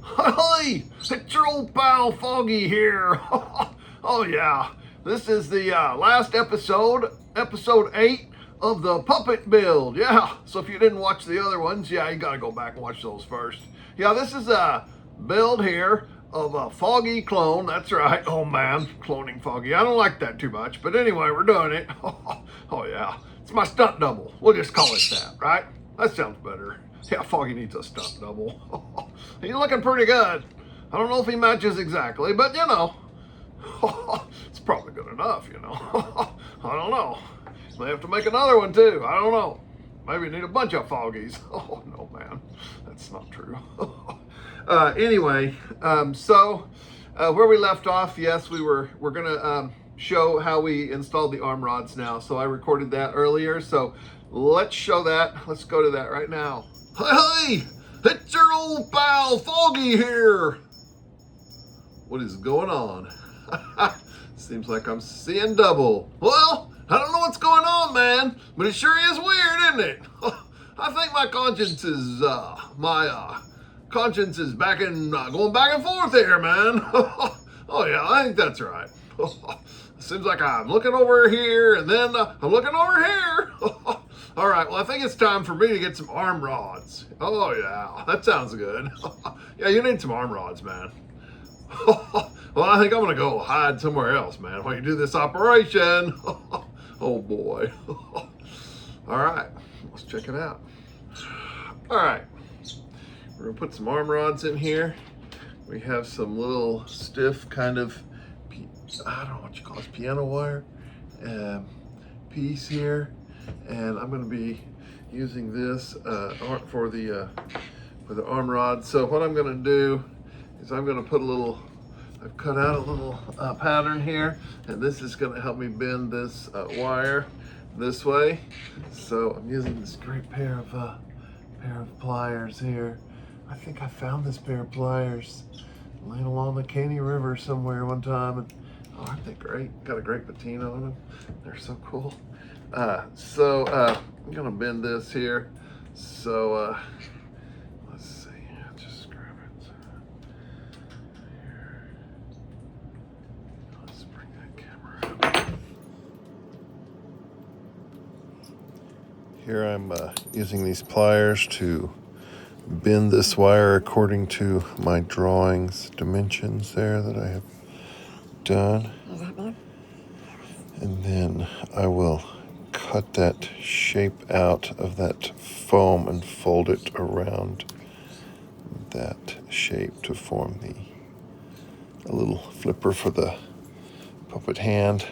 Hi, it's your old pal Foggy here. Oh yeah, this is the last episode 8 of the puppet build. Yeah, so if you didn't watch the other ones, yeah, you gotta go back and watch those first. Yeah, this is a build here of a Foggy clone. That's right. Oh man, cloning Foggy. I don't like that too much, but anyway, we're doing it. Oh yeah, it's my stunt double. We'll just call it that, right? That sounds better. Yeah, Foggy needs a stunt double. He's looking pretty good. I don't know if he matches exactly, but you know, it's probably good enough, you know. I don't know. May have to make another one too. I don't know. Maybe need a bunch of Foggies. Oh no, man, that's not true. Anyway, where we left off, yes, we're gonna show how we installed the arm rods now. So I recorded that earlier. So let's show that. Let's go to that right now. Hi, it's your old pal Foggy here. What is going on? Seems like I'm seeing double. Well, I don't know what's going on, man, but it sure is weird, isn't it? I think my conscience is back in going back and forth here, man. Oh yeah, I think that's right. Seems like I'm looking over here and then I'm looking over here. All right, well, I think it's time for me to get some arm rods. Oh yeah, that sounds good. Yeah, you need some arm rods, man. Well, I think I'm gonna go hide somewhere else, man, while you do this operation. Oh boy. All right, let's check it out. All right, we're gonna put some arm rods in here. We have some little stiff kind of, I don't know what you call this, piano wire piece here, and I'm gonna be using this for the arm rod. So what I'm gonna do is I'm gonna put I've cut out a little pattern here, and this is gonna help me bend this wire this way. So I'm using this great pair of pliers here. I think I found this pair of pliers laying along the Caney River somewhere one time, and oh, aren't they great? Got a great patina on them. They're so cool. I'm gonna bend this here. So let's see. Just grab it. Here. Let's bring that camera up. Here I'm using these pliers to bend this wire according to my drawings dimensions there that I have done. And then I will cut that shape out of that foam and fold it around that shape to form a little flipper for the puppet hand.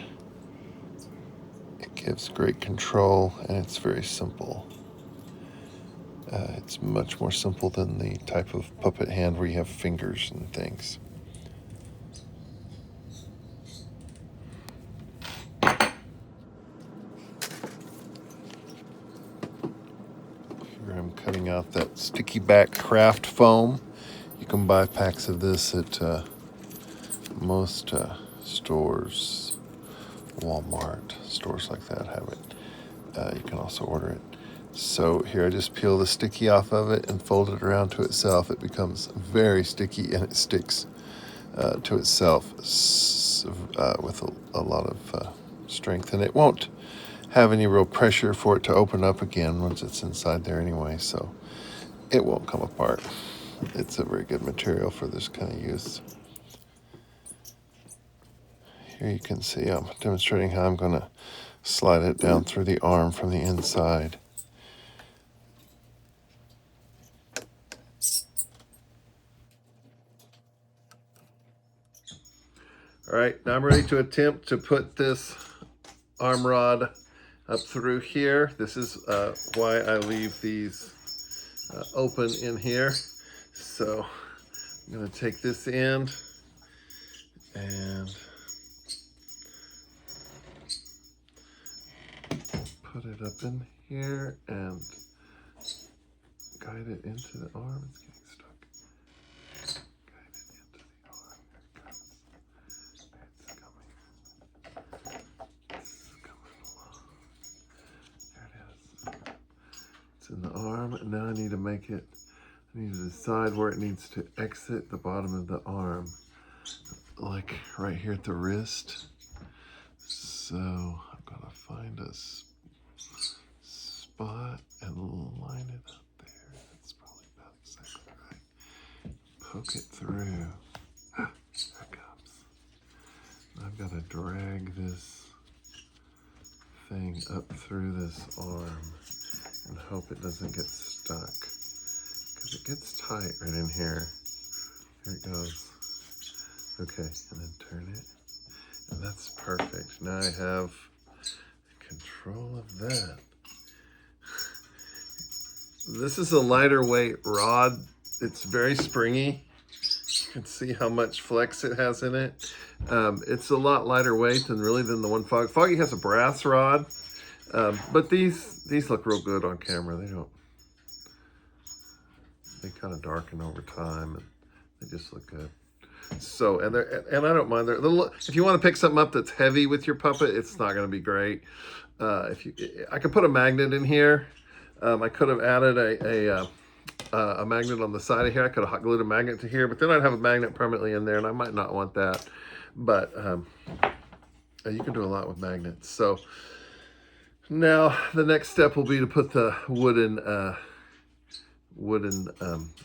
It gives great control, and it's very simple. It's much more simple than the type of puppet hand where you have fingers and things. Here I'm cutting out that sticky back craft foam. You can buy packs of this at most stores, Walmart, stores like that have it. You can also order it. So here I just peel the sticky off of it and fold it around to itself. It becomes very sticky, and it sticks to itself with a lot of strength, and it won't have any real pressure for it to open up again once it's inside there anyway, so it won't come apart. It's a very good material for this kind of use. Here you can see I'm demonstrating how I'm going to slide it down through the arm from the inside. All right, now I'm ready to attempt to put this arm rod up through here. This is why I leave these open in here. So I'm going to take this end and put it up in here and guide it into the arm. It's getting stuck. Guide it into the arm. Here it comes. It's coming. It's coming along. There it is. It's in the arm, and now I need to make it I need to decide where it needs to exit the bottom of the arm, like right here at the wrist. So I'm gonna find a spot and line it up there. That's probably about exactly right. Poke it through. There it comes. I've got to drag this thing up through this arm and hope it doesn't get stuck, because it gets tight right in here. Here it goes. Okay, and then turn it, and that's perfect. Now I have control of that. This is a lighter weight rod. It's very springy. You can see how much flex it has in it. It's a lot lighter weight than the one Foggy. Foggy has a brass rod, but these look real good on camera. They kind of darken over time, and they just look good. So, and I don't mind. If you want to pick something up that's heavy with your puppet, it's not going to be great. I could put a magnet in here. I could have added a magnet on the side of here. I could have glued a magnet to here, but then I'd have a magnet permanently in there, and I might not want that. But you can do a lot with magnets. So now the next step will be to put the wooden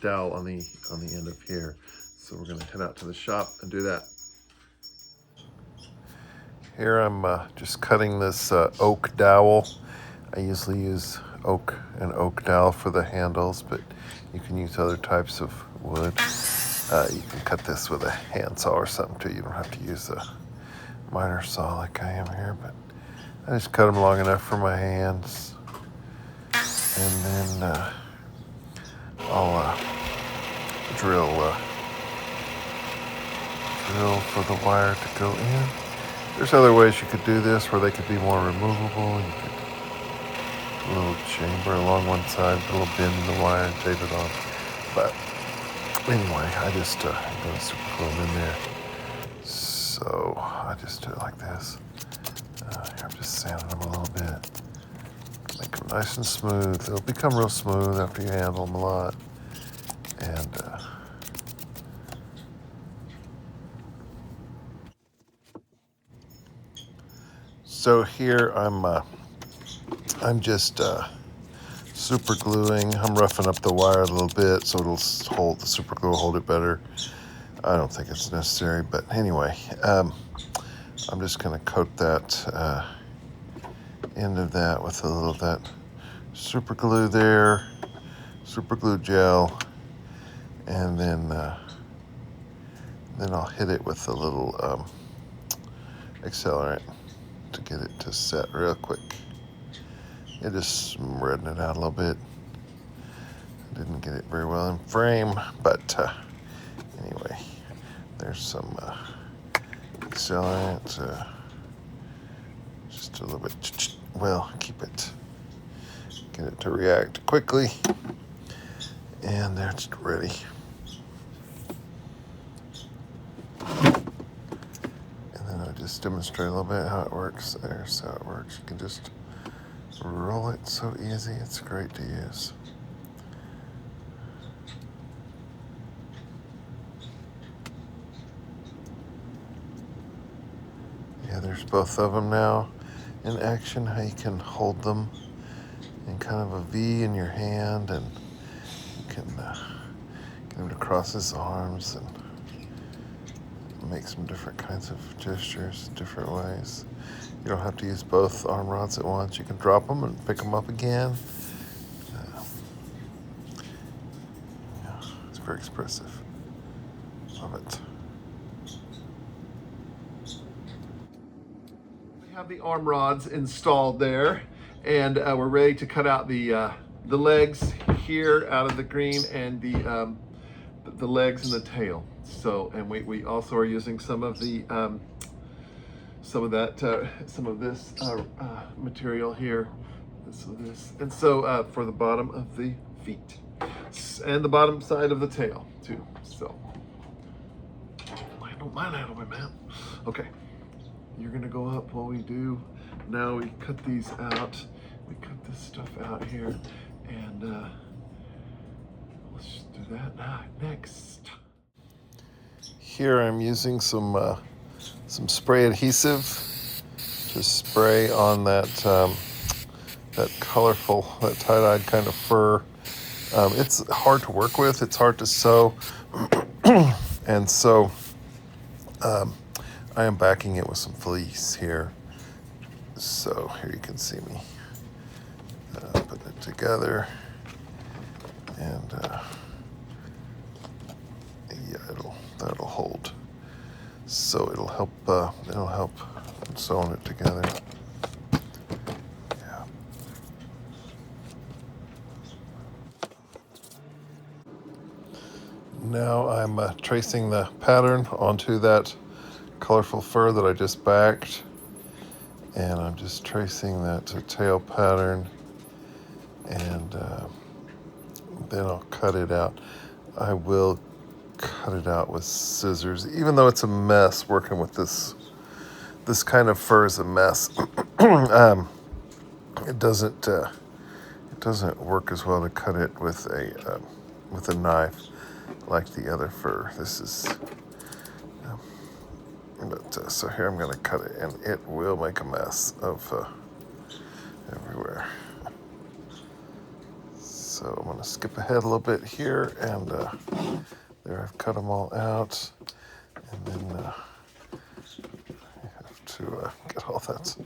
dowel on the end of here. So we're going to head out to the shop and do that. Here I'm just cutting this oak dowel. I usually use oak dowel for the handles, but you can use other types of wood. You can cut this with a handsaw or something too. You don't have to use a miter saw like I am here, but I just cut them long enough for my hands. And then I'll drill for the wire to go in. There's other ways you could do this where they could be more removable. You could put a little chamber along one side, put a little bend in the wire and tape it on. But anyway, I just I'm gonna super glue them in there. So I just do it like this. I'm just sanding them a little bit. Make them nice and smooth. They'll become real smooth after you handle them a lot. And so here I'm just super gluing. I'm roughing up the wire a little bit so it'll hold, the super glue will hold it better. I don't think it's necessary, but anyway, I'm just gonna coat that end of that with a little of that super glue there, super glue gel, and then I'll hit it with a little accelerant to get it to set real quick. It just reddened it out a little bit. I didn't get it very well in frame, but anyway, there's some accelerant, just a little bit, well, get it to react quickly, and there it's ready. Just demonstrate a little bit how it works. There's how it works. You can just roll it so easy. It's great to use. Yeah, there's both of them now in action. How you can hold them in kind of a V in your hand, and you can get him to cross his arms and make some different kinds of gestures, different ways. You don't have to use both arm rods at once. You can drop them and pick them up again. Yeah, it's very expressive. Love it. We have the arm rods installed there, and we're ready to cut out the legs here out of the green, and the legs and the tail. So, and we also are using some of the some of this material here, and so for the bottom of the feet and the bottom side of the tail too. So, land on my man. Okay, you're gonna go up while we do. Now we cut these out. We cut this stuff out here, and let's just Do that next. Here I'm using some spray adhesive to spray on that colorful, that tie-dyed kind of fur. It's hard to work with. It's hard to sew, and so I am backing it with some fleece here. So here you can see me putting it together, and yeah, that'll hold. So it'll help sewing it together. Yeah. Now I'm tracing the pattern onto that colorful fur that I just backed, and I'm just tracing that tail pattern, and then I'll cut it out. I will cut it out with scissors, even though it's a mess. Working with this kind of fur is a mess. It doesn't work as well to cut it with a knife like the other fur. This is so here I'm going to cut it, and it will make a mess of everywhere. So I'm going to skip ahead a little bit here, and there I've cut them all out, and then I have to get all that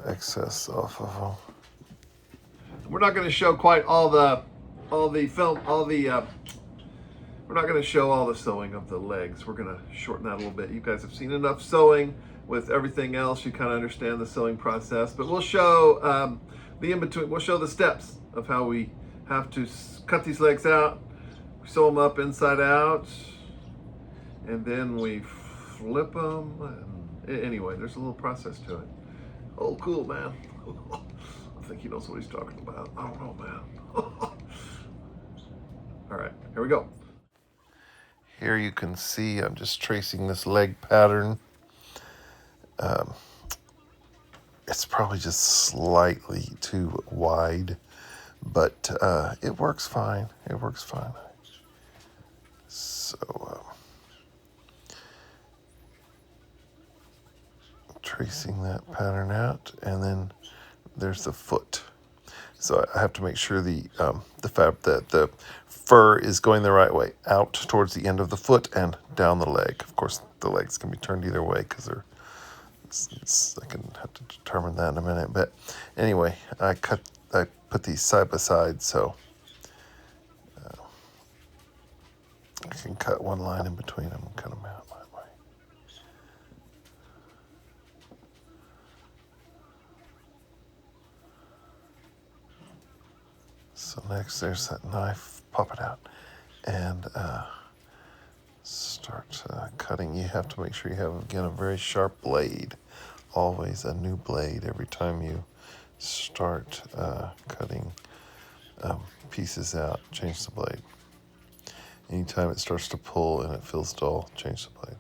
excess off of them. We're not going to show quite all the film, we're not going to show all the sewing of the legs. We're going to shorten that a little bit. You guys have seen enough sewing with everything else. You kind of understand the sewing process, but we'll show the in-between. We'll show the steps of how we have to cut these legs out, sew them up inside out, and then we flip them. And anyway, there's a little process to it. Oh, cool, man. I think he knows what he's talking about. I don't know, man. All right, here we go. Here you can see I'm just tracing this leg pattern. It's probably just slightly too wide, but it works fine. It works fine. So tracing that pattern out, and then there's the foot. So I have to make sure the fur is going the right way, out towards the end of the foot and down the leg. Of course, the legs can be turned either way because I can have to determine that in a minute. But anyway, I put these side by side, so I can cut one line in between them and cut them out that way. So next, there's that knife. Pop it out and start cutting. You have to make sure you have, again, a very sharp blade. Always a new blade every time you start cutting pieces out. Change the blade. Anytime it starts to pull and it feels dull, change the blade.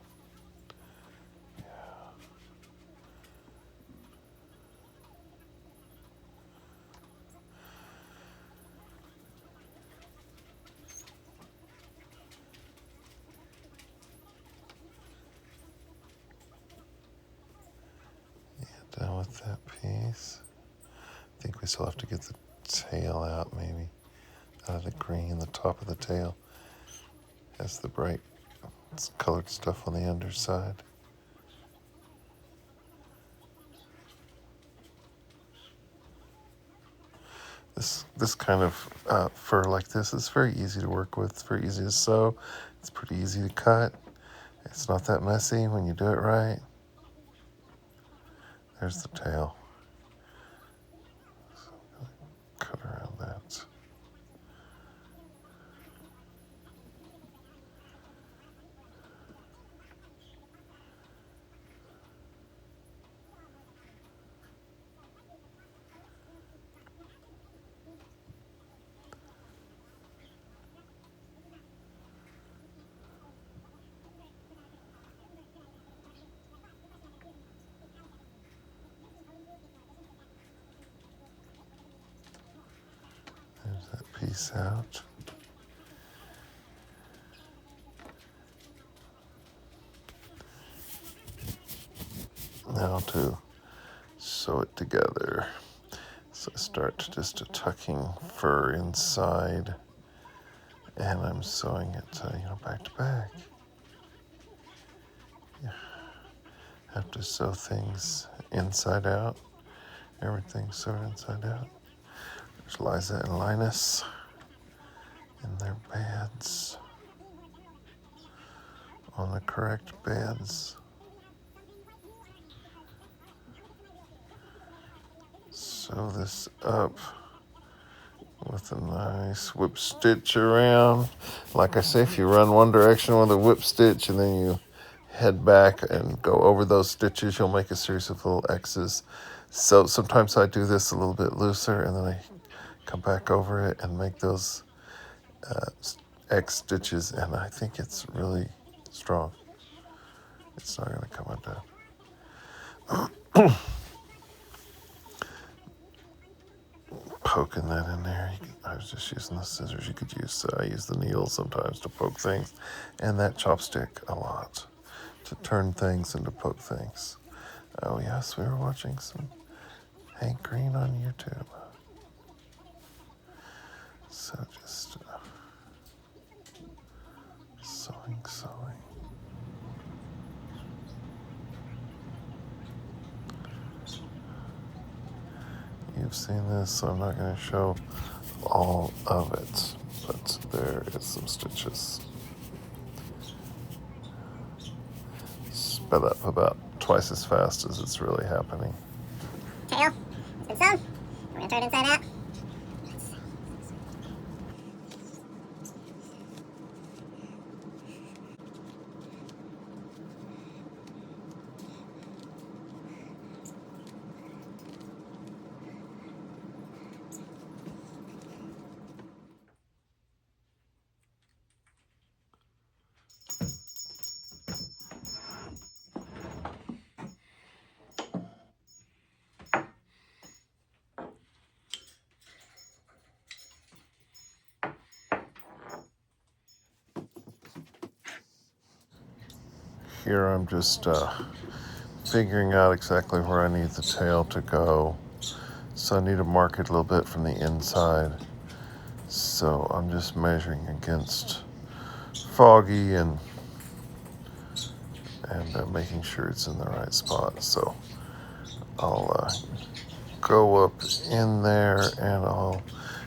Done with that piece. I think we still have to get the tail out, maybe. Out of the green, the top of the tail has the bright colored stuff on the underside. This kind of fur like this is very easy to work with. It's very easy to sew. It's pretty easy to cut. It's not that messy when you do it right. There's the tail. So cut around that. There's that piece out. now to sew it together. So I start just tucking fur inside, and I'm sewing it, back to back. Yeah. Have to sew things inside out. Everything's sewed inside out. There's Liza and Linus in their beds, on the correct beds. Sew this up with a nice whip stitch around. Like I say, if you run one direction with a whip stitch and then you head back and go over those stitches, you'll make a series of little X's. So sometimes I do this a little bit looser and then I come back over it and make those X stitches, and I think it's really strong. It's not going to come undone. Poking that in there. I was just using the scissors. You could use, I use the needle sometimes to poke things, and that chopstick a lot to turn things and to poke things. Oh yes, we were watching some Hank Green on YouTube. So just sewing. You've seen this, so I'm not going to show all of it, but there is some stitches. Sped up about twice as fast as it's really happening. Tail, it's been sewn. We're going to turn it inside out. Here I'm just figuring out exactly where I need the tail to go. So I need to mark it a little bit from the inside. So I'm just measuring against Foggy and making sure it's in the right spot. So I'll go up in there, and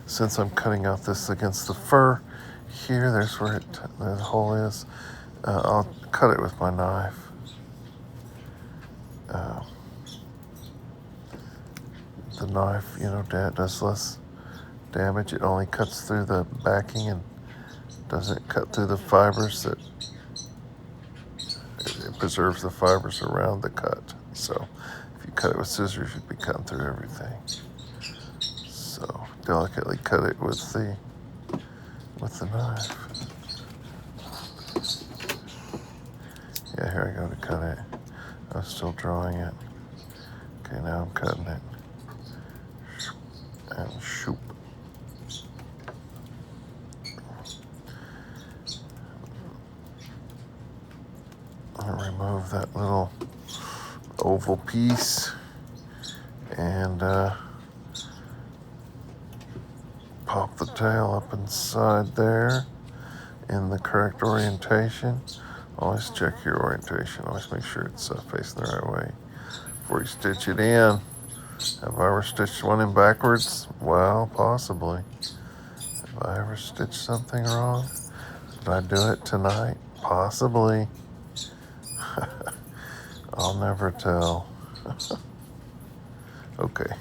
since I'm cutting out this against the fur here, there's where the hole is. I'll cut it with my knife. The knife, does less damage. It only cuts through the backing and doesn't cut through the fibers. That it preserves the fibers around the cut. So if you cut it with scissors, you'd be cutting through everything. So delicately cut it with the knife. Yeah, here I go to cut it. I was still drawing it. Okay, now I'm cutting it. And shoop. I'll remove that little oval piece and pop the tail up inside there in the correct orientation. Always check your orientation. Always make sure it's facing the right way before you stitch it in. Have I ever stitched one in backwards? Well, possibly. Have I ever stitched something wrong? Did I do it tonight? Possibly. I'll never tell. Okay.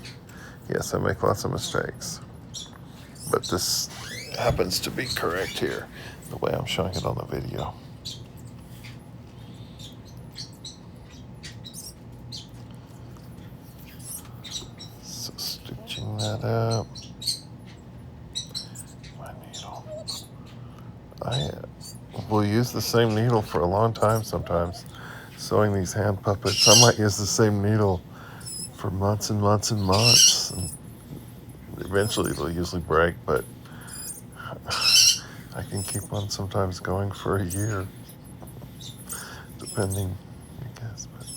Yes, I make lots of mistakes. But this happens to be correct here, the way I'm showing it on the video. So stitching that up. My needle. I will use the same needle for a long time sometimes. Sewing these hand puppets, I might use the same needle for months and months and months. And eventually it'll usually break, but I can keep one sometimes going for a year, depending, I guess. But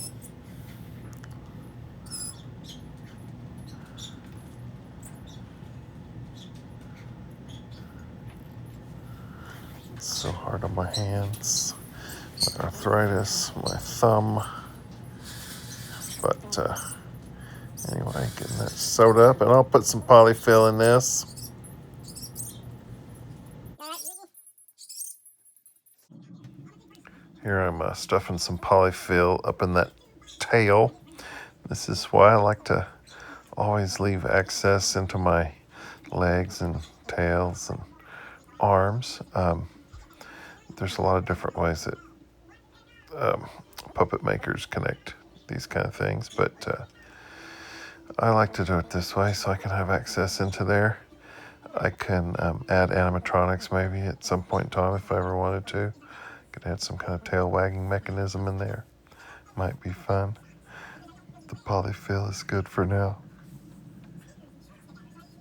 It's so hard on my hands. My arthritis, my thumb. But anyway, getting that sewed up, and I'll put some polyfill in this. Here I'm stuffing some polyfill up in that tail. This is why I like to always leave access into my legs and tails and arms. There's a lot of different ways that puppet makers connect these kind of things, but I like to do it this way so I can have access into there. I can add animatronics maybe at some point in time if I ever wanted to. Could add some kind of tail wagging mechanism in there. Might be fun. The polyfill is good for now.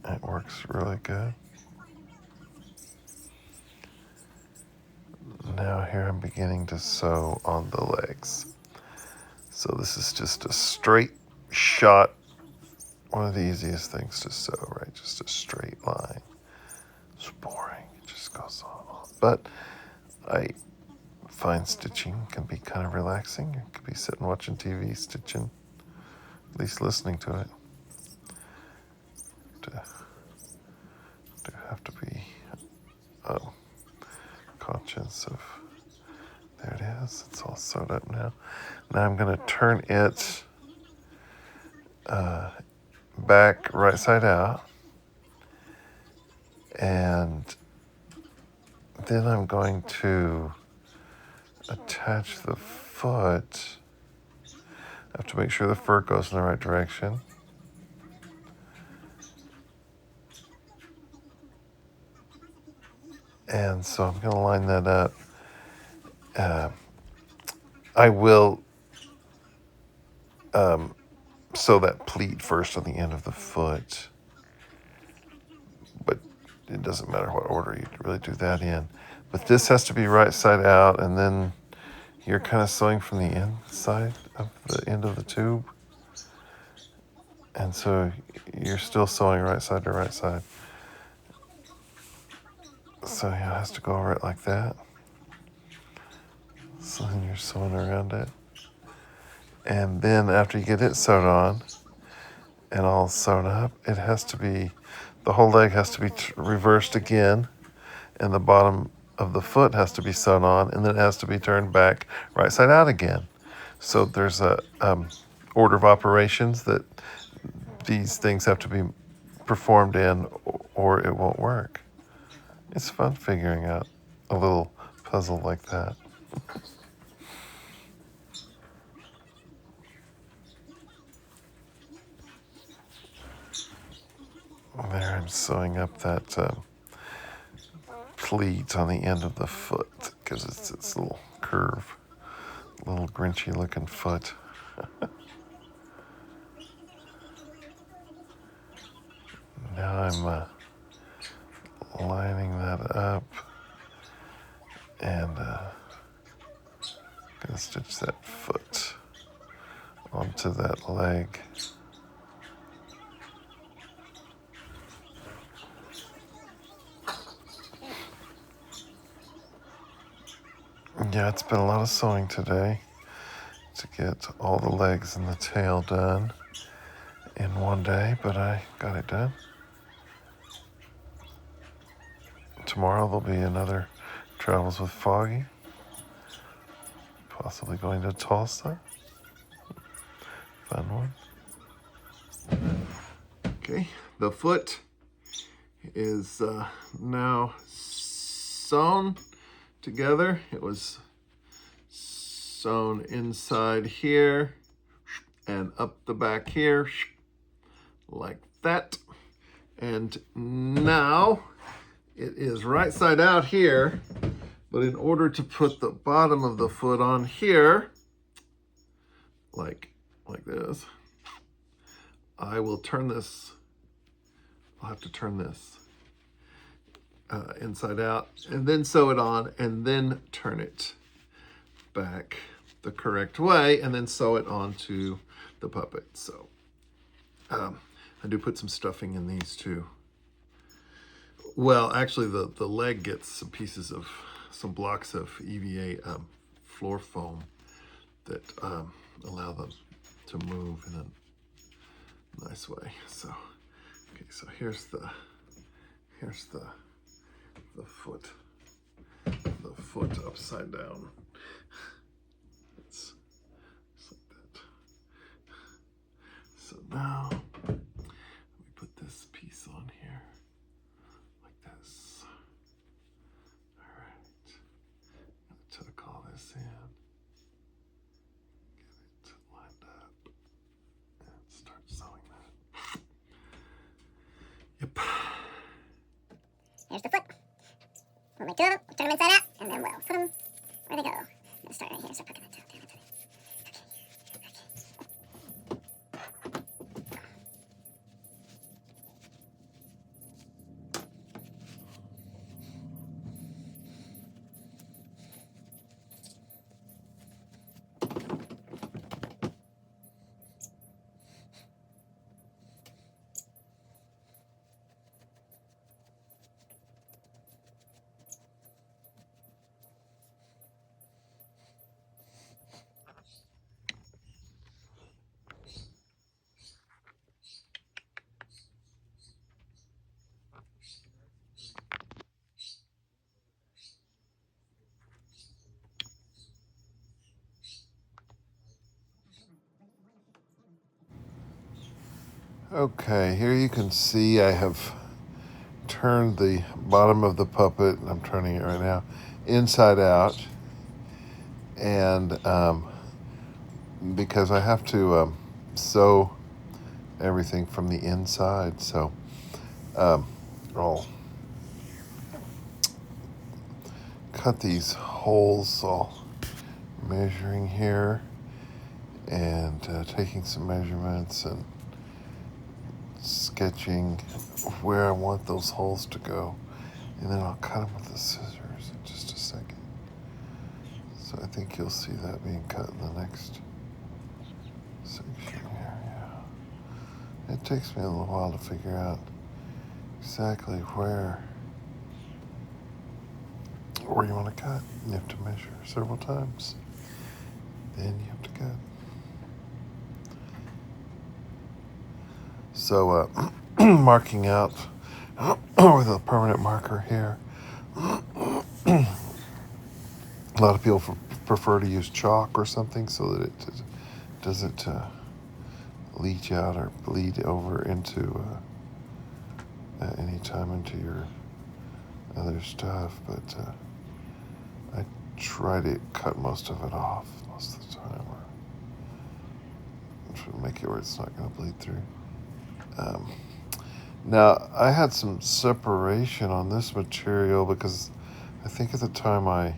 It works really good. Now here I'm beginning to sew on the legs. So this is just a straight shot. One of the easiest things to sew, right? Just a straight line. It's boring. It just goes on. But I find stitching can be kind of relaxing. You could be sitting watching TV, stitching, at least listening to it. Do have to be conscious of. There it is. It's all sewed up now. Now I'm going to turn it back right side out, and then I'm going to attach the foot. I have to make sure the fur goes in the right direction. And so I'm going to line that up. I will sew that pleat first on the end of the foot, but it doesn't matter what order you really do that in. But this has to be right side out, and then you're kind of sewing from the inside of the end of the tube. And so you're still sewing right side to right side. So yeah, it has to go over it like that. So then you're sewing around it. And then after you get it sewed on and all sewn up, it has to be, the whole leg has to be reversed again, and the bottom of the foot has to be sewn on, and then it has to be turned back right side out again. So there's a order of operations that these things have to be performed in, or it won't work. It's fun figuring out a little puzzle like that. There I'm sewing up that pleat on the end of the foot because it's its little curve, little grinchy looking foot. Now I'm lining that up and gonna stitch that foot onto that leg. Yeah, it's been a lot of sewing today to get all the legs and the tail done in one day, but I got it done. Tomorrow there'll be another Travels with Foggy, possibly going to Tulsa. Fun one. Okay, the foot is now sewn together. It was sewn inside here and up the back here like that. And now it is right side out here, but in order to put the bottom of the foot on here, like this, I will turn this, I'll have to turn this inside out and then sew it on and then turn it back the correct way and then sew it onto the puppet. So I do put some stuffing in these too. Well, actually the leg gets some pieces of some blocks of EVA floor foam that allow them to move in a nice way. So, okay, so here's the foot. The foot upside down. It's like that. So now we put this piece on here like this. All right. Tuck all this in. Get it lined up and start sewing that. Yep. Here's the foot. We'll make two of them, turn them inside out, and then we'll put them where they go. We'll start right here, start poking it down into it. Okay, here you can see I have turned the bottom of the puppet, and I'm turning it right now, inside out. And because I have to sew everything from the inside, so I'll cut these holes, all measuring here and taking some measurements and sketching where I want those holes to go, and then I'll cut them with the scissors in just a second. So I think you'll see that being cut in the next section here. Yeah, it takes me a little while to figure out exactly where you want to cut. You have to measure several times, then you have to cut. So marking out with a permanent marker here. A lot of people prefer to use chalk or something so that it doesn't leach out or bleed over into any time into your other stuff. But I try to cut most of it off most of the time, or try to make it where it's not going to bleed through. Now, I had some separation on this material because I think at the time I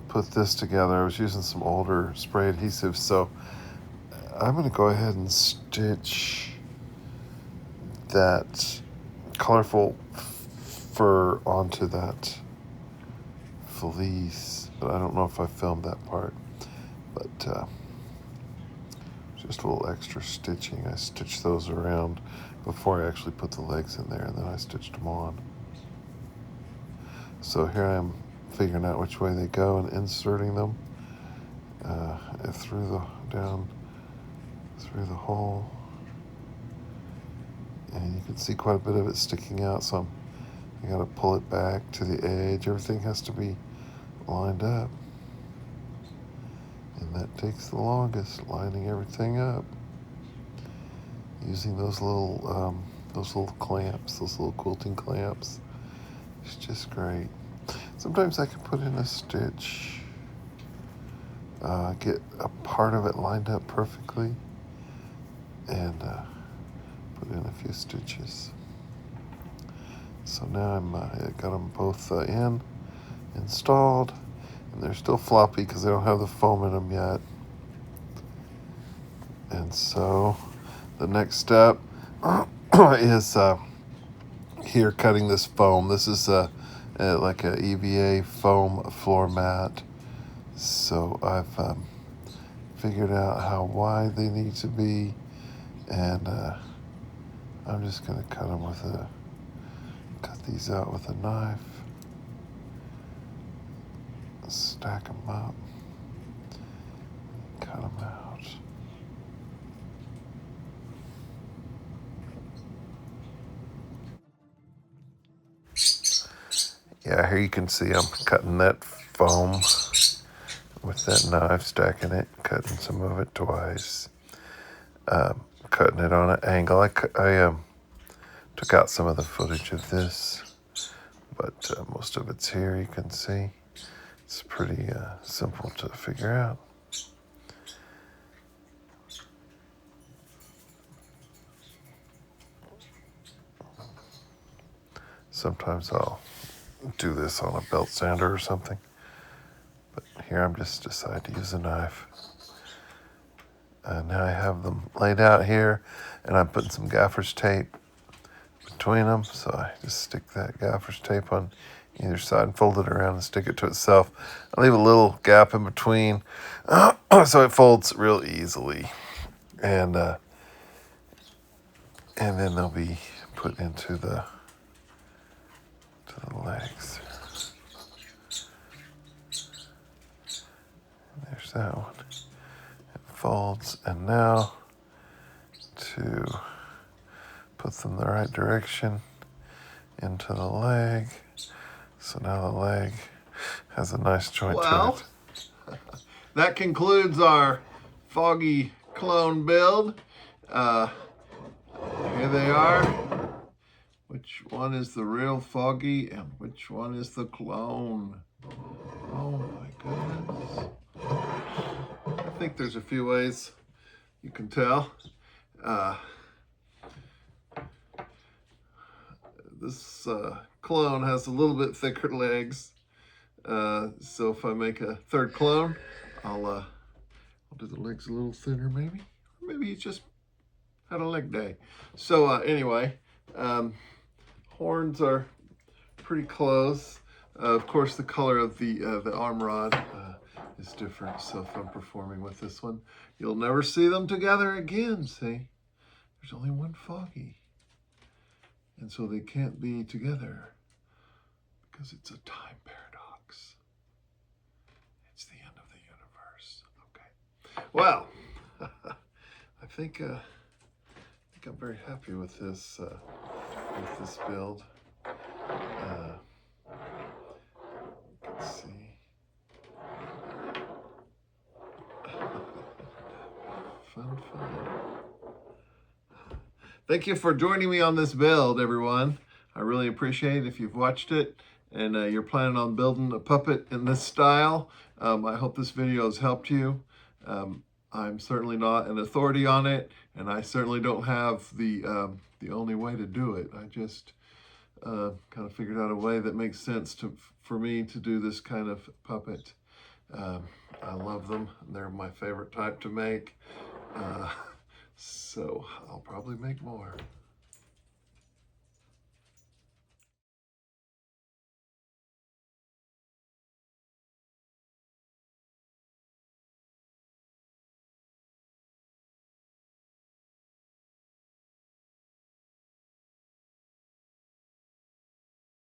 put this together, I was using some older spray adhesive. So I'm going to go ahead and stitch that colorful fur onto that fleece. But I don't know if I filmed that part. But just a little extra stitching. I stitched those around before I actually put the legs in there, and then I stitched them on. So here I am figuring out which way they go and inserting them down through the hole. And you can see quite a bit of it sticking out, so I gotta pull it back to the edge. Everything has to be lined up. And that takes the longest, lining everything up. Using those little clamps, those little quilting clamps. It's just great. Sometimes I can put in a stitch, get a part of it lined up perfectly, and put in a few stitches. So now I got them both installed, and they're still floppy because they don't have the foam in them yet. And so the next step is here cutting this foam. This is like a EVA foam floor mat. So I've figured out how wide they need to be, and I'm just going to cut these out with a knife. And you can see quite a bit of it sticking out, so I'm going to cut them with a knife. stack them up, cut them out. Yeah, here you can see I'm cutting that foam with that knife, stacking it, cutting some of it twice, cutting it on an angle. I took out some of the footage of this, but most of it's here, you can see. It's pretty simple to figure out. Sometimes I'll do this on a belt sander or something, but here I'm just decided to use a knife. Now I have them laid out here, and I'm putting some gaffer's tape between them, so I just stick that gaffer's tape on either side and fold it around and stick it to itself. I leave a little gap in between so it folds real easily, and then they'll be put into the legs. There's that one. It folds, and now to put them the right direction into the leg. So now the leg has a nice joint to it. That concludes our Foggy clone build. Here they are. Which one is the real Foggy and which one is the clone? Oh my goodness. I think there's a few ways you can tell. This clone has a little bit thicker legs. So if I make a third clone, I'll do the legs a little thinner maybe. Or maybe he's just had a leg day. So anyway, horns are pretty close. Of course, the color of the arm rod is different. So if I'm performing with this one, you'll never see them together again. See, there's only one Foggy. And so they can't be together because it's a time paradox. It's the end of the universe. Okay. Well, I think I'm very happy with this build. Let's see. Fun. Thank you for joining me on this build, everyone. I really appreciate it if you've watched it and you're planning on building a puppet in this style. I hope this video has helped you. I'm certainly not an authority on it, and I certainly don't have the only way to do it. I just kind of figured out a way that makes sense for me to do this kind of puppet. I love them. They're my favorite type to make. So I'll probably make more.